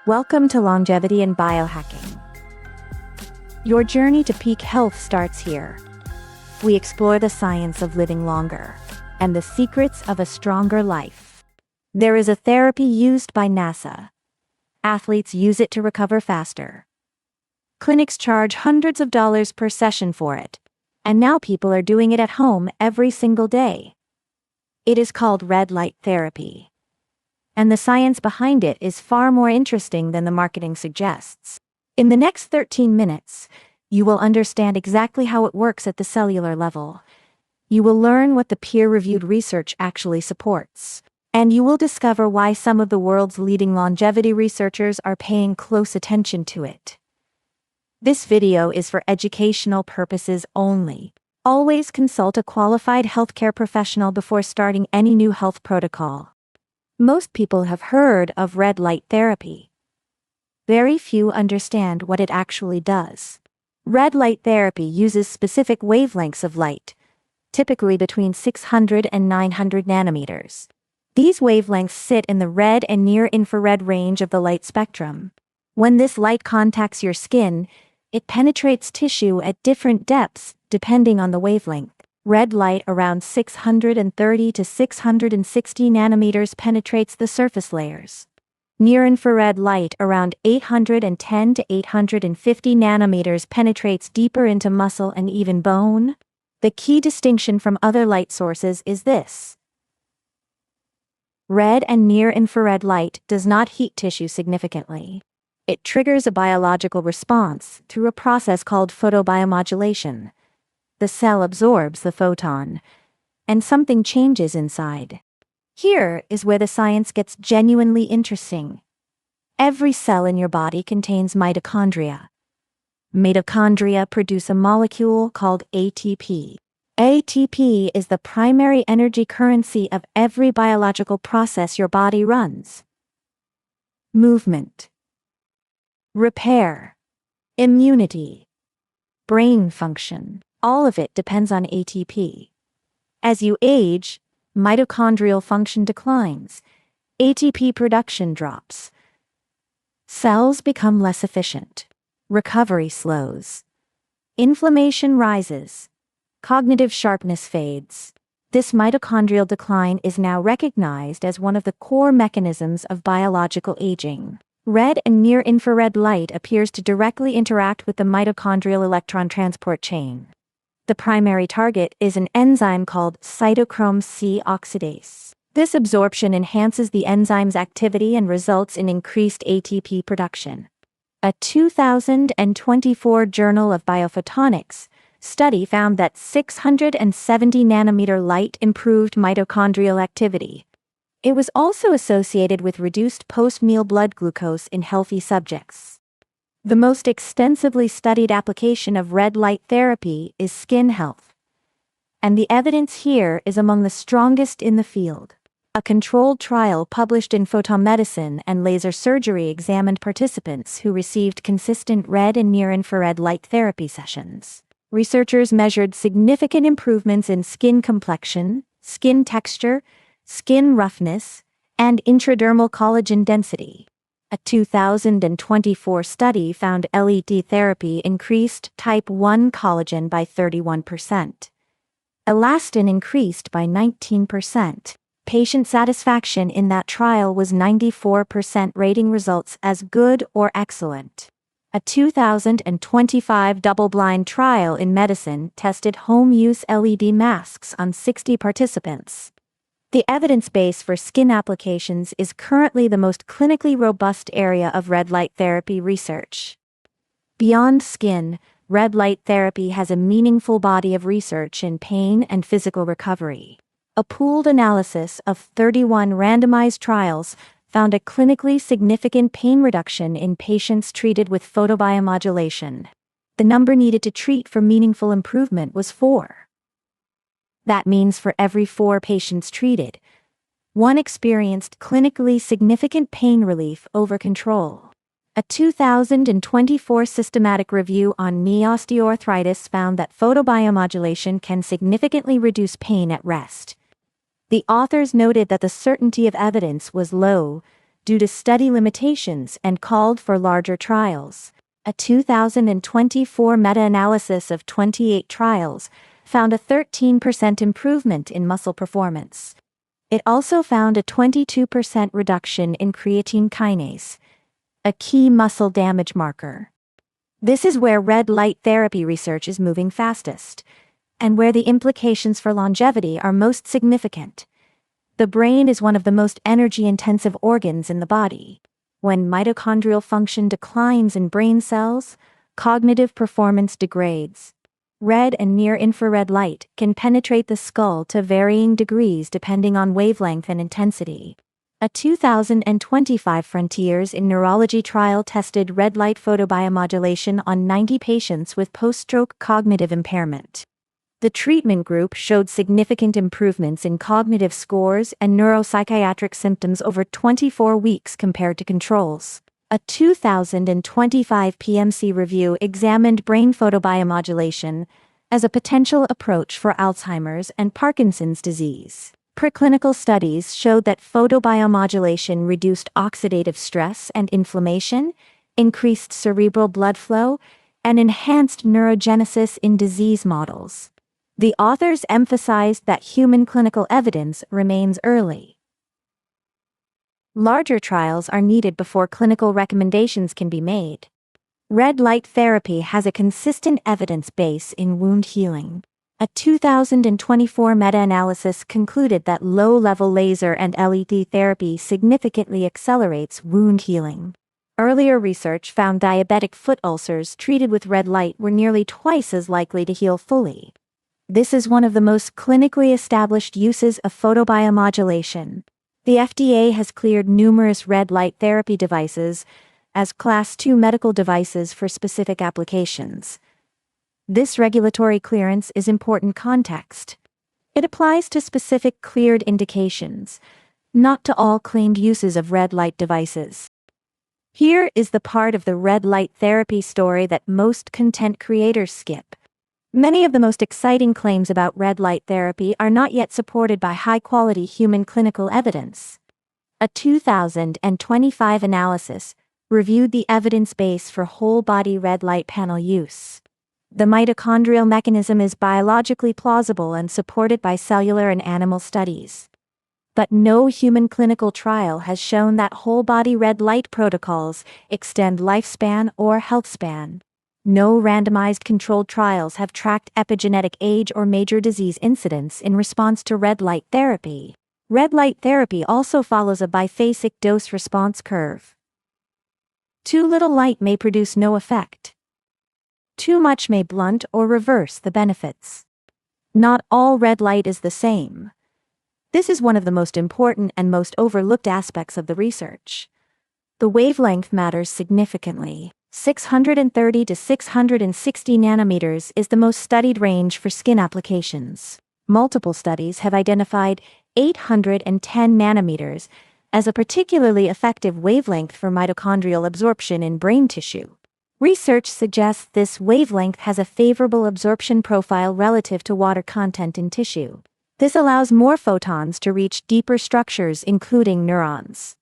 Welcome to Longevity and Biohacking. Your journey to peak health starts here. We explore the science of living longer and the secrets of a stronger life. There is a therapy used by NASA. Athletes use it to recover faster. Clinics charge hundreds of dollars per session for it, and now people are doing it at home every single day. It is called red light therapy. And the science behind it is far more interesting than the marketing suggests. In the next 13 minutes, you will understand exactly how it works at the cellular level. You will learn what the peer-reviewed research actually supports. And you will discover why some of the world's leading longevity researchers are paying close attention to it. This video is for educational purposes only. Always consult a qualified healthcare professional before starting any new health protocol. Most people have heard of red light therapy. Very few understand what it actually does. Red light therapy uses specific wavelengths of light, typically between 600 and 900 nanometers. These wavelengths sit in the red and near-infrared range of the light spectrum. When this light contacts your skin, it penetrates tissue at different depths depending on the wavelength. Red light around 630 to 660 nanometers penetrates the surface layers. Near-infrared light around 810 to 850 nanometers penetrates deeper into muscle and even bone. The key distinction from other light sources is this. Red and near-infrared light does not heat tissue significantly. It triggers a biological response through a process called photobiomodulation. The cell absorbs the photon, and something changes inside. Here is where the science gets genuinely interesting. Every cell in your body contains mitochondria. Mitochondria produce a molecule called ATP. ATP is the primary energy currency of every biological process your body runs. Movement, repair, immunity, brain function. All of it depends on ATP. As you age, mitochondrial function declines. ATP production drops. Cells become less efficient. Recovery slows. Inflammation rises. Cognitive sharpness fades. This mitochondrial decline is now recognized as one of the core mechanisms of biological aging. Red and near-infrared light appears to directly interact with the mitochondrial electron transport chain. The primary target is an enzyme called cytochrome C oxidase. This absorption enhances the enzyme's activity and results in increased ATP production. A 2024 Journal of Biophotonics study found that 670 nanometer light improved mitochondrial activity. It was also associated with reduced post-meal blood glucose in healthy subjects. The most extensively studied application of red light therapy is skin health. And the evidence here is among the strongest in the field. A controlled trial published in Photomedicine and Laser Surgery examined participants who received consistent red and near-infrared light therapy sessions. Researchers measured significant improvements in skin complexion, skin texture, skin roughness, and intradermal collagen density. A 2024 study found LED therapy increased type 1 collagen by 31%. Elastin increased by 19%. Patient satisfaction in that trial was 94%, rating results as good or excellent. A 2025 double-blind trial in medicine tested home-use LED masks on 60 participants. The evidence base for skin applications is currently the most clinically robust area of red light therapy research. Beyond skin, red light therapy has a meaningful body of research in pain and physical recovery. A pooled analysis of 31 randomized trials found a clinically significant pain reduction in patients treated with photobiomodulation. The number needed to treat for meaningful improvement was 4. That means for every 4 patients treated, 1 experienced clinically significant pain relief over control. A 2024 systematic review on knee osteoarthritis found that photobiomodulation can significantly reduce pain at rest. The authors noted that the certainty of evidence was low due to study limitations and called for larger trials. A 2024 meta-analysis of 28 trials found a 13% improvement in muscle performance. It also found a 22% reduction in creatine kinase, a key muscle damage marker. This is where red light therapy research is moving fastest, and where the implications for longevity are most significant. The brain is one of the most energy-intensive organs in the body. When mitochondrial function declines in brain cells, cognitive performance degrades. Red and near-infrared light can penetrate the skull to varying degrees depending on wavelength and intensity. A 2025 Frontiers in Neurology trial tested red light photobiomodulation on 90 patients with post-stroke cognitive impairment. The treatment group showed significant improvements in cognitive scores and neuropsychiatric symptoms over 24 weeks compared to controls. A 2025 PMC review examined brain photobiomodulation as a potential approach for Alzheimer's and Parkinson's disease. Preclinical studies showed that photobiomodulation reduced oxidative stress and inflammation, increased cerebral blood flow, and enhanced neurogenesis in disease models. The authors emphasized that human clinical evidence remains early. Larger trials are needed before clinical recommendations can be made. Red light therapy has a consistent evidence base in wound healing. A 2024 meta-analysis concluded that low-level laser and LED therapy significantly accelerates wound healing. Earlier research found diabetic foot ulcers treated with red light were nearly twice as likely to heal fully. This is one of the most clinically established uses of photobiomodulation. The FDA has cleared numerous red light therapy devices as Class II medical devices for specific applications. This regulatory clearance is important context. It applies to specific cleared indications, not to all claimed uses of red light devices. Here is the part of the red light therapy story that most content creators skip. Many of the most exciting claims about red light therapy are not yet supported by high-quality human clinical evidence. A 2025 analysis reviewed the evidence base for whole-body red light panel use. The mitochondrial mechanism is biologically plausible and supported by cellular and animal studies. But no human clinical trial has shown that whole-body red light protocols extend lifespan or health span. No randomized controlled trials have tracked epigenetic age or major disease incidence in response to red light therapy. Red light therapy also follows a biphasic dose-response curve. Too little light may produce no effect. Too much may blunt or reverse the benefits. Not all red light is the same. This is one of the most important and most overlooked aspects of the research. The wavelength matters significantly. 630 to 660 nanometers is the most studied range for skin applications. Multiple studies have identified 810 nanometers as a particularly effective wavelength for mitochondrial absorption in brain tissue. Research suggests this wavelength has a favorable absorption profile relative to water content in tissue. This allows more photons to reach deeper structures, including neurons.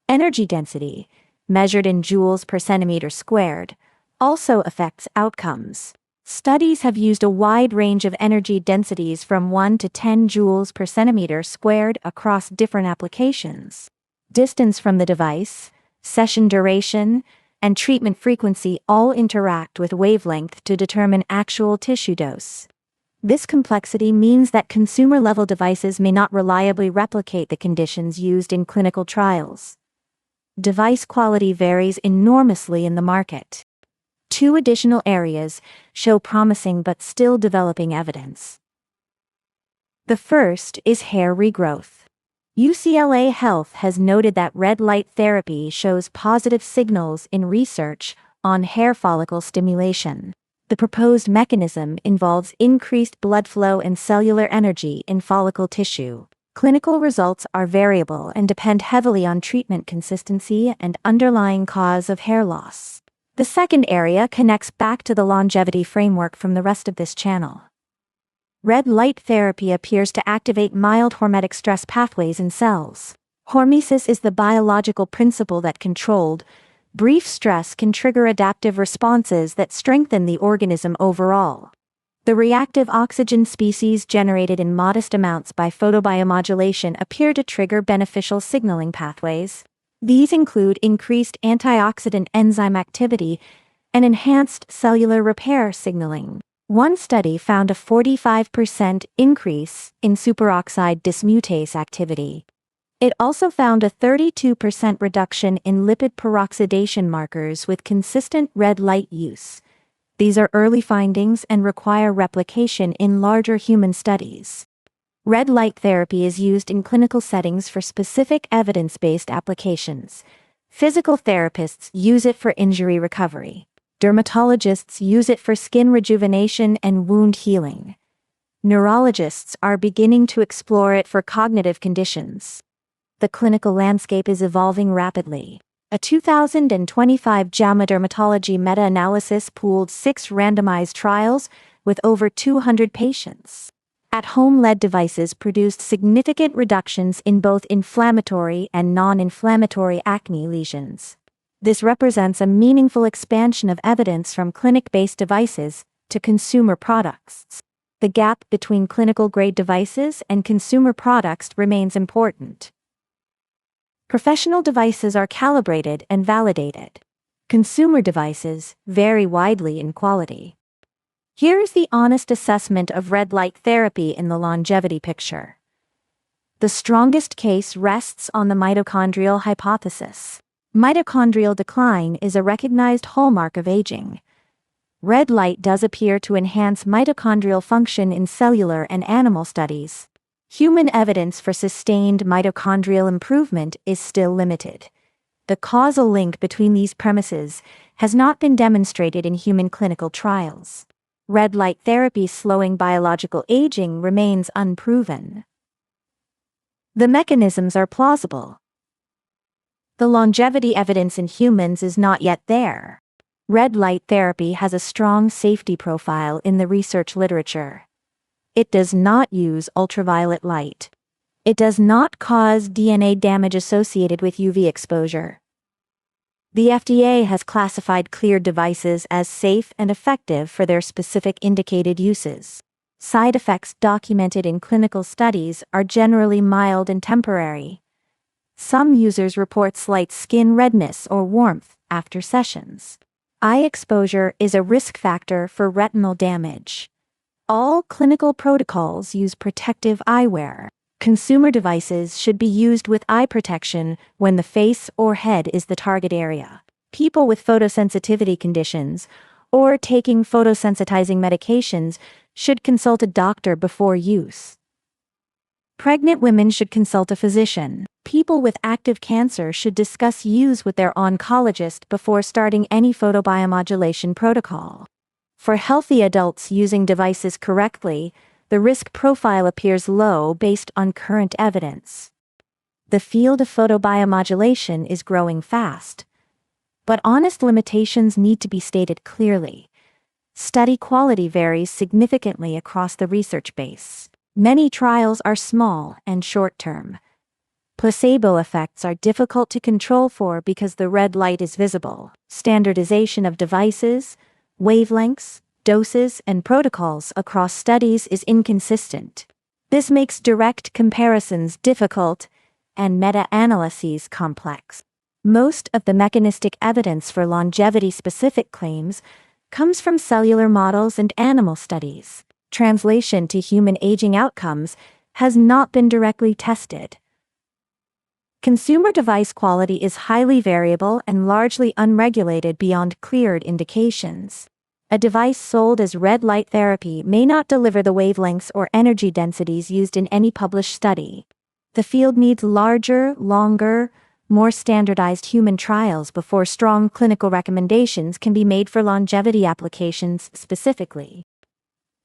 Energy density, measured in joules per centimeter squared, also affects outcomes. Studies have used a wide range of energy densities from 1 to 10 joules per centimeter squared across different applications. Distance from the device, session duration, and treatment frequency all interact with wavelength to determine actual tissue dose. This complexity means that consumer-level devices may not reliably replicate the conditions used in clinical trials. Device quality varies enormously in the market. Two additional areas show promising but still developing evidence. The first is hair regrowth. UCLA Health has noted that red light therapy shows positive signals in research on hair follicle stimulation. The proposed mechanism involves increased blood flow and cellular energy in follicle tissue. Clinical results are variable and depend heavily on treatment consistency and underlying cause of hair loss. The second area connects back to the longevity framework from the rest of this channel. Red light therapy appears to activate mild hormetic stress pathways in cells. Hormesis is the biological principle that controlled, brief stress can trigger adaptive responses that strengthen the organism overall. The reactive oxygen species generated in modest amounts by photobiomodulation appear to trigger beneficial signaling pathways. These include increased antioxidant enzyme activity and enhanced cellular repair signaling. One study found a 45% increase in superoxide dismutase activity. It also found a 32% reduction in lipid peroxidation markers with consistent red light use. These are early findings and require replication in larger human studies. Red light therapy is used in clinical settings for specific evidence-based applications. Physical therapists use it for injury recovery. Dermatologists use it for skin rejuvenation and wound healing. Neurologists are beginning to explore it for cognitive conditions. The clinical landscape is evolving rapidly. A 2025 JAMA Dermatology meta-analysis pooled 6 randomized trials with over 200 patients. At-home LED devices produced significant reductions in both inflammatory and non-inflammatory acne lesions. This represents a meaningful expansion of evidence from clinic-based devices to consumer products. The gap between clinical-grade devices and consumer products remains important. Professional devices are calibrated and validated. Consumer devices vary widely in quality. Here's the honest assessment of red light therapy in the longevity picture. The strongest case rests on the mitochondrial hypothesis. Mitochondrial decline is a recognized hallmark of aging. Red light does appear to enhance mitochondrial function in cellular and animal studies. Human evidence for sustained mitochondrial improvement is still limited. The causal link between these premises has not been demonstrated in human clinical trials. Red light therapy slowing biological aging remains unproven. The mechanisms are plausible. The longevity evidence in humans is not yet there. Red light therapy has a strong safety profile in the research literature. It does not use ultraviolet light. It does not cause DNA damage associated with UV exposure. The FDA has classified cleared devices as safe and effective for their specific indicated uses. Side effects documented in clinical studies are generally mild and temporary. Some users report slight skin redness or warmth after sessions. Eye exposure is a risk factor for retinal damage. All clinical protocols use protective eyewear. Consumer devices should be used with eye protection when the face or head is the target area. People with photosensitivity conditions or taking photosensitizing medications should consult a doctor before use. Pregnant women should consult a physician. People with active cancer should discuss use with their oncologist before starting any photobiomodulation protocol. For healthy adults using devices correctly, the risk profile appears low based on current evidence. The field of photobiomodulation is growing fast, but honest limitations need to be stated clearly. Study quality varies significantly across the research base. Many trials are small and short-term. Placebo effects are difficult to control for because the red light is visible. Standardization of devices, wavelengths, doses, and protocols across studies is inconsistent. This makes direct comparisons difficult and meta-analyses complex. Most of the mechanistic evidence for longevity-specific claims comes from cellular models and animal studies. Translation to human aging outcomes has not been directly tested. Consumer device quality is highly variable and largely unregulated beyond cleared indications. A device sold as red light therapy may not deliver the wavelengths or energy densities used in any published study. The field needs larger, longer, more standardized human trials before strong clinical recommendations can be made for longevity applications specifically.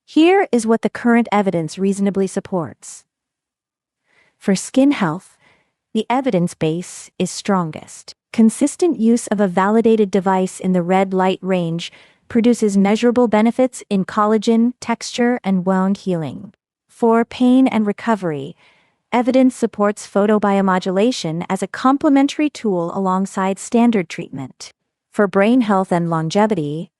Here is what the current evidence reasonably supports. For skin health, the evidence base is strongest. Consistent use of a validated device in the red light range produces measurable benefits in collagen, texture, and wound healing. For pain and recovery, Evidence supports photobiomodulation as a complementary tool alongside standard treatment. For brain health and longevity,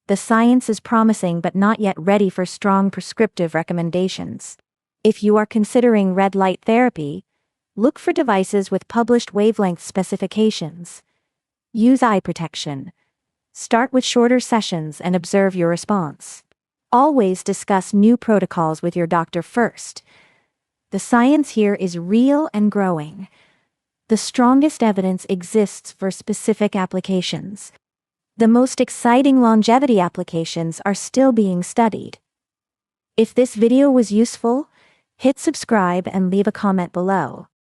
the science is promising but not yet ready for strong prescriptive recommendations. If you are considering red light therapy, look for devices with published wavelength specifications. Use eye protection. Start with shorter sessions and observe your response. Always discuss new protocols with your doctor first. The science here is real and growing. The strongest evidence exists for specific applications. The most exciting longevity applications are still being studied. If this video was useful, hit subscribe and leave a comment below.